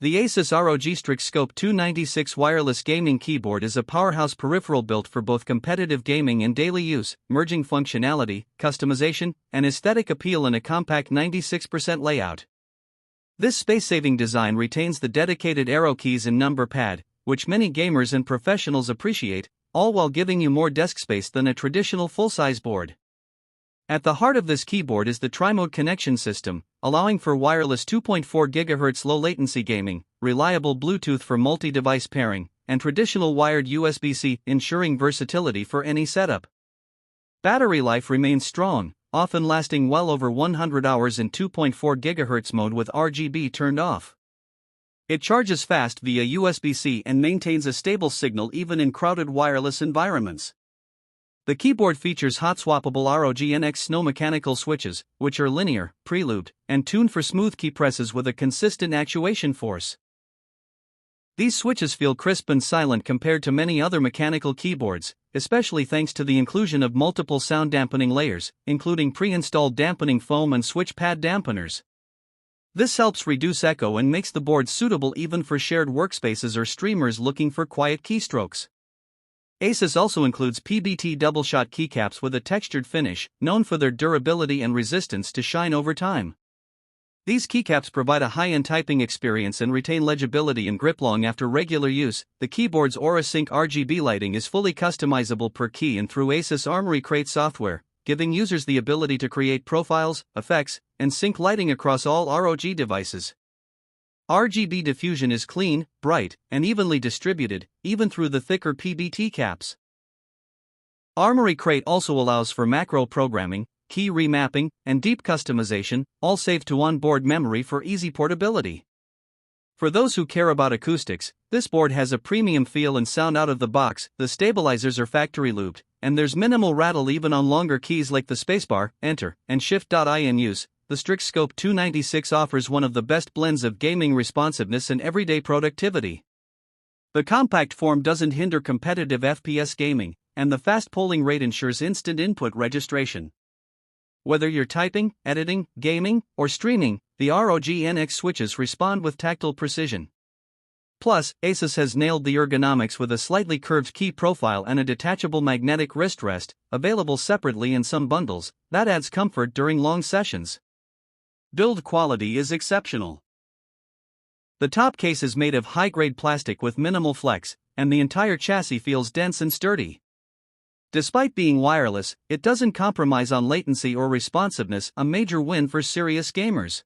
The ASUS ROG Strix Scope 296 wireless gaming keyboard is a powerhouse peripheral built for both competitive gaming and daily use, merging functionality, customization, and aesthetic appeal in a compact 96% layout. This space-saving design retains the dedicated arrow keys and number pad, which many gamers and professionals appreciate, all while giving you more desk space than a traditional full-size board. At the heart of this keyboard is the tri-mode connection system, allowing for wireless 2.4 GHz low-latency gaming, reliable Bluetooth for multi-device pairing, and traditional wired USB-C, ensuring versatility for any setup. Battery life remains strong, often lasting well over 100 hours in 2.4 GHz mode with RGB turned off. It charges fast via USB-C and maintains a stable signal even in crowded wireless environments. The keyboard features hot-swappable ROG NX Snow mechanical switches, which are linear, pre-lubed, and tuned for smooth key presses with a consistent actuation force. These switches feel crisp and silent compared to many other mechanical keyboards, especially thanks to the inclusion of multiple sound dampening layers, including pre-installed dampening foam and switch pad dampeners. This helps reduce echo and makes the board suitable even for shared workspaces or streamers looking for quiet keystrokes. ASUS also includes PBT double-shot keycaps with a textured finish, known for their durability and resistance to shine over time. These keycaps provide a high-end typing experience and retain legibility and grip long after regular use. The keyboard's Aura Sync RGB lighting is fully customizable per key and through ASUS Armoury Crate software, giving users the ability to create profiles, effects, and sync lighting across all ROG devices. RGB diffusion is clean, bright, and evenly distributed, even through the thicker PBT caps. Armoury Crate also allows for macro programming, key remapping, and deep customization, all saved to onboard memory for easy portability. For those who care about acoustics, this board has a premium feel and sound out of the box. The stabilizers are factory lubed, and there's minimal rattle even on longer keys like the spacebar, Enter, and Shift. In use. The Strix Scope 296 offers one of the best blends of gaming responsiveness and everyday productivity. The compact form doesn't hinder competitive FPS gaming, and the fast polling rate ensures instant input registration. Whether you're typing, editing, gaming, or streaming, the ROG NX switches respond with tactile precision. Plus, ASUS has nailed the ergonomics with a slightly curved key profile and a detachable magnetic wrist rest, available separately in some bundles, that adds comfort during long sessions. Build quality is exceptional. The top case is made of high-grade plastic with minimal flex, and the entire chassis feels dense and sturdy. Despite being wireless, it doesn't compromise on latency or responsiveness, a major win for serious gamers.